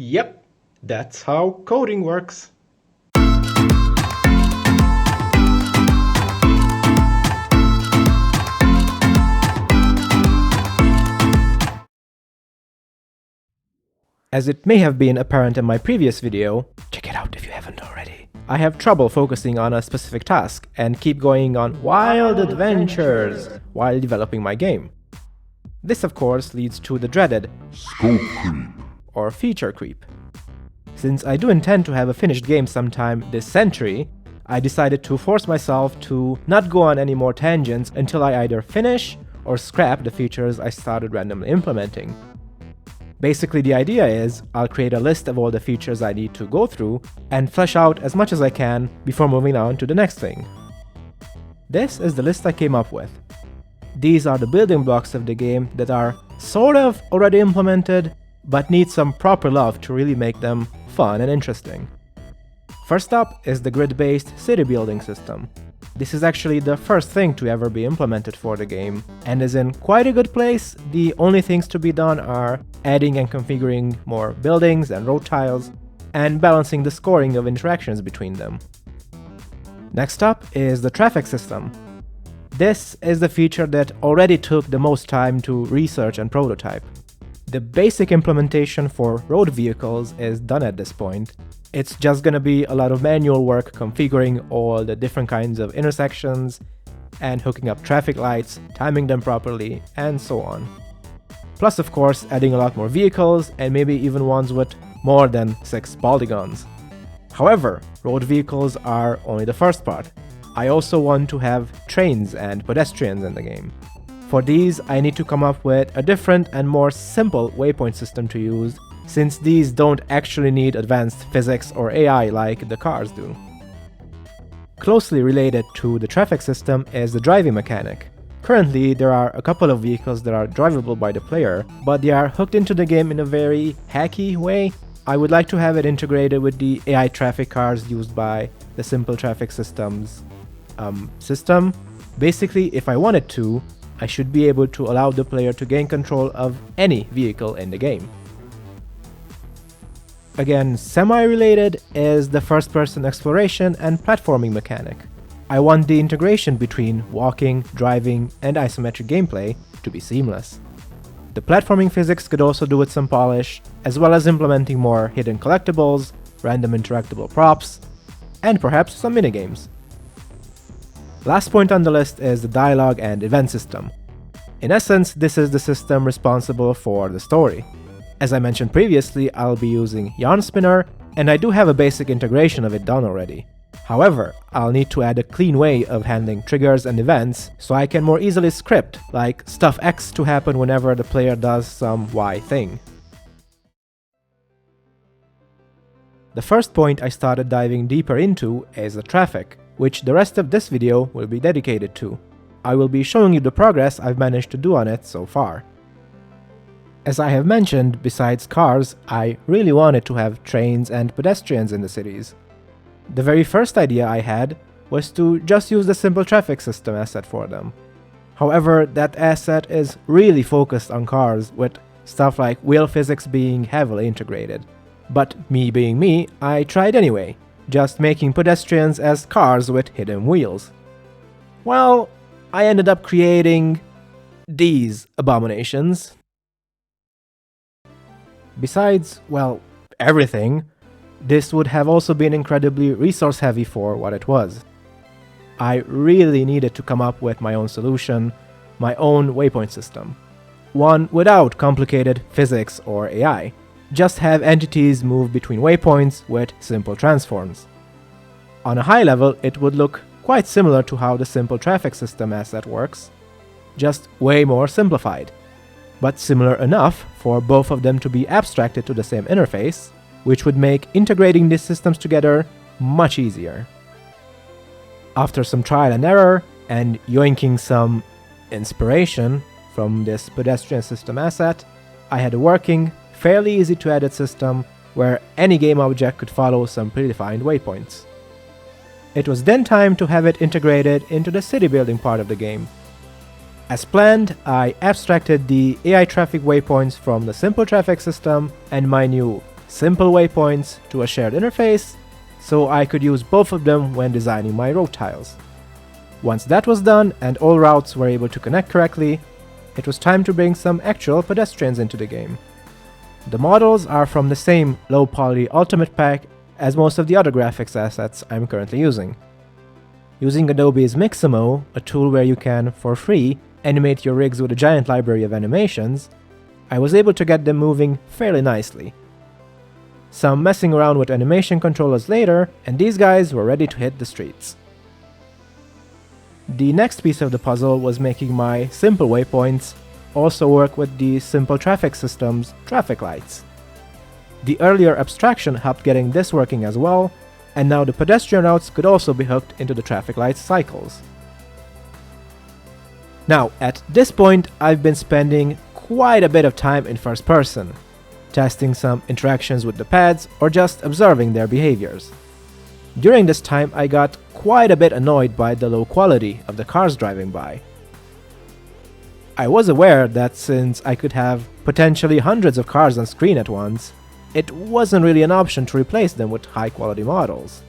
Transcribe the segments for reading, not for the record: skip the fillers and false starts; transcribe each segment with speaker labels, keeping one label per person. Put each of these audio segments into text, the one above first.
Speaker 1: Yep, that's how coding works. As it may have been apparent in my previous video, check it out if you haven't already, I have trouble focusing on a specific task and keep going on wild adventures while developing my game. This of course leads to the dreaded
Speaker 2: scope creep
Speaker 1: or feature creep. Since I do intend to have a finished game sometime this century, I decided to force myself to not go on any more tangents until I either finish or scrap the features I started randomly implementing. Basically, the idea is I'll create a list of all the features I need to go through and flesh out as much as I can before moving on to the next thing. This is the list I came up with. These are the building blocks of the game that are sort of already implemented, but need some proper love to really make them fun and interesting. First up is the grid-based city building system. This is actually the first thing to ever be implemented for the game, and is in quite a good place. The only things to be done are adding and configuring more buildings and road tiles, and balancing the scoring of interactions between them. Next up is the traffic system. This is the feature that already took the most time to research and prototype. The basic implementation for road vehicles is done at this point. It's just gonna be a lot of manual work configuring all the different kinds of intersections and hooking up traffic lights, timing them properly, and so on. Plus, of course, adding a lot more vehicles and maybe even ones with more than 6 polygons. However, road vehicles are only the first part. I also want to have trains and pedestrians in the game. For these, I need to come up with a different and more simple waypoint system to use, since these don't actually need advanced physics or AI like the cars do. Closely related to the traffic system is the driving mechanic. Currently, there are a couple of vehicles that are drivable by the player, but they are hooked into the game in a very hacky way. I would like to have it integrated with the AI traffic cars used by the simple traffic systems system. Basically, if I wanted to, I should be able to allow the player to gain control of any vehicle in the game. Again, semi-related is the first-person exploration and platforming mechanic. I want the integration between walking, driving, and isometric gameplay to be seamless. The platforming physics could also do with some polish, as well as implementing more hidden collectibles, random interactable props, and perhaps some minigames. Last point on the list is the dialogue and event system. In essence, this is the system responsible for the story. As I mentioned previously, I'll be using Yarn Spinner, and I do have a basic integration of it done already. However, I'll need to add a clean way of handling triggers and events so I can more easily script, like stuff X to happen whenever the player does some Y thing. The first point I started diving deeper into is the traffic, which the rest of this video will be dedicated to. I will be showing you the progress I've managed to do on it so far. As I have mentioned, besides cars, I really wanted to have trains and pedestrians in the cities. The very first idea I had was to just use the simple traffic system asset for them. However, that asset is really focused on cars, with stuff like wheel physics being heavily integrated. But me being me, I tried anyway, just making pedestrians as cars with hidden wheels. Well, I ended up creating these abominations. Besides, well, everything, this would have also been incredibly resource heavy for what it was. I really needed to come up with my own solution, my own waypoint system. One without complicated physics or AI. Just have entities move between waypoints with simple transforms. On a high level, it would look quite similar to how the simple traffic system asset works, just way more simplified. But similar enough for both of them to be abstracted to the same interface, which would make integrating these systems together much easier. After some trial and error, and yoinking some inspiration from this pedestrian system asset, I had a working, fairly easy to edit system where any game object could follow some predefined waypoints. It was then time to have it integrated into the city building part of the game. As planned, I abstracted the AI traffic waypoints from the simple traffic system, and my new simple waypoints to a shared interface, so I could use both of them when designing my road tiles. Once that was done and all routes were able to connect correctly, it was time to bring some actual pedestrians into the game. The models are from the same low-poly Ultimate Pack as most of the other graphics assets I'm currently using. Using Adobe's Mixamo, a tool where you can, for free, animate your rigs with a giant library of animations, I was able to get them moving fairly nicely. Some messing around with animation controllers later, and these guys were ready to hit the streets. The next piece of the puzzle was making my simple waypoints also work with the simple traffic system's traffic lights. The earlier abstraction helped getting this working as well, and now the pedestrian routes could also be hooked into the traffic lights cycles. Now, at this point, I've been spending quite a bit of time in first person, testing some interactions with the pads or just observing their behaviors. During this time, I got quite a bit annoyed by the low quality of the cars driving by. I was aware that since I could have potentially hundreds of cars on screen at once, it wasn't really an option to replace them with high-quality models.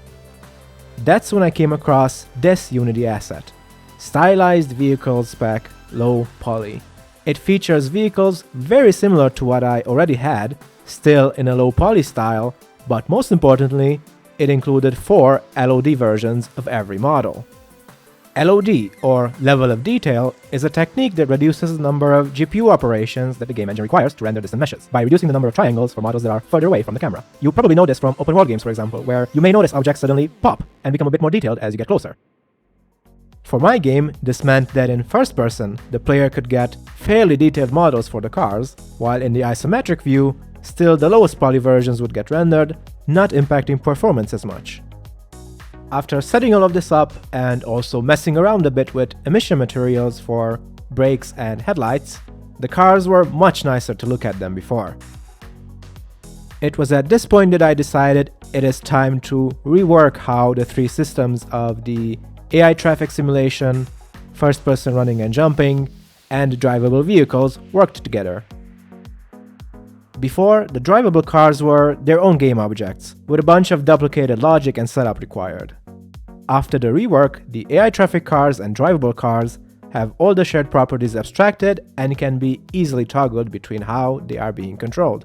Speaker 1: That's when I came across this Unity asset, Stylized Vehicles Spec Low Poly. It features vehicles very similar to what I already had, still in a low poly style, but most importantly, it included 4 LOD versions of every model. LOD, or level of detail, is a technique that reduces the number of GPU operations that the game engine requires to render distant meshes, by reducing the number of triangles for models that are further away from the camera. You probably know this from open world games, for example, where you may notice objects suddenly pop and become a bit more detailed as you get closer. For my game, this meant that in first person, the player could get fairly detailed models for the cars, while in the isometric view, still the lowest poly versions would get rendered, not impacting performance as much. After setting all of this up and also messing around a bit with emission materials for brakes and headlights, the cars were much nicer to look at than before. It was at this point that I decided it is time to rework how the 3 systems of the AI traffic simulation, first-person running and jumping, and drivable vehicles worked together. Before, the drivable cars were their own game objects, with a bunch of duplicated logic and setup required. After the rework, the AI traffic cars and drivable cars have all the shared properties abstracted and can be easily toggled between how they are being controlled.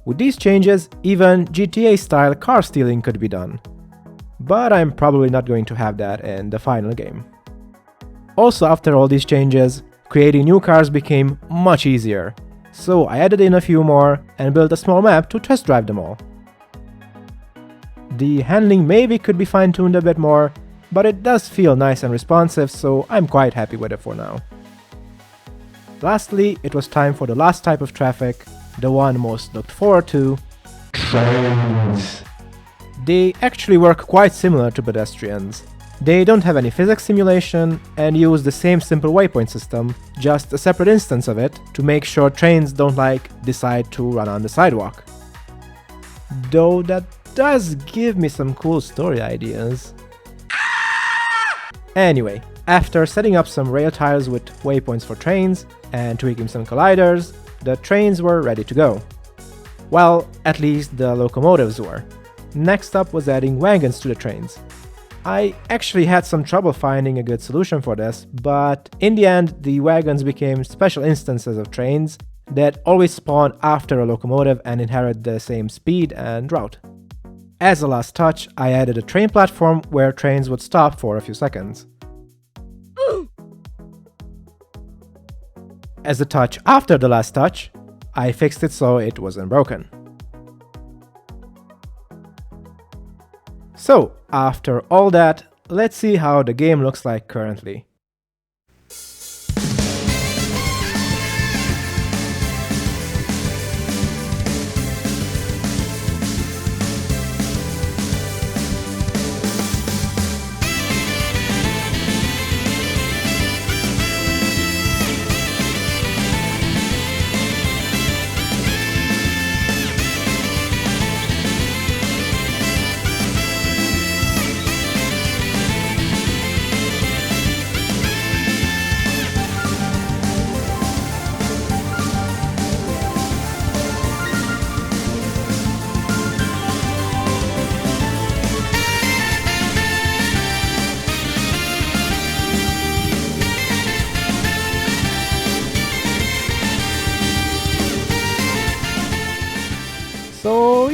Speaker 1: With these changes, even GTA-style car stealing could be done. But I'm probably not going to have that in the final game. Also, after all these changes, creating new cars became much easier, so I added in a few more and built a small map to test drive them all. The handling maybe could be fine-tuned a bit more, but it does feel nice and responsive, so I'm quite happy with it for now. Lastly, it was time for the last type of traffic, the one most looked forward to, trains. They actually work quite similar to pedestrians. They don't have any physics simulation and use the same simple waypoint system, just a separate instance of it to make sure trains don't decide to run on the sidewalk. Though that does give me some cool story ideas. Anyway, after setting up some rail tiles with waypoints for trains and tweaking some colliders, the trains were ready to go. Well, at least the locomotives were. Next up was adding wagons to the trains. I actually had some trouble finding a good solution for this, but in the end the wagons became special instances of trains that always spawn after a locomotive and inherit the same speed and route. As a last touch, I added a train platform where trains would stop for a few seconds. As a touch after the last touch, I fixed it so it wasn't broken. So, after all that, let's see how the game looks like currently.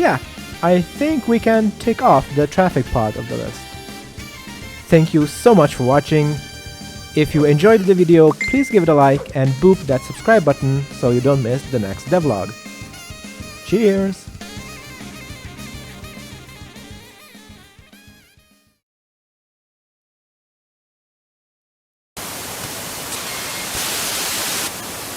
Speaker 1: yeah, I think we can tick off the traffic part of the list. Thank you so much for watching. If you enjoyed the video, please give it a like and boop that subscribe button so you don't miss the next devlog. Cheers!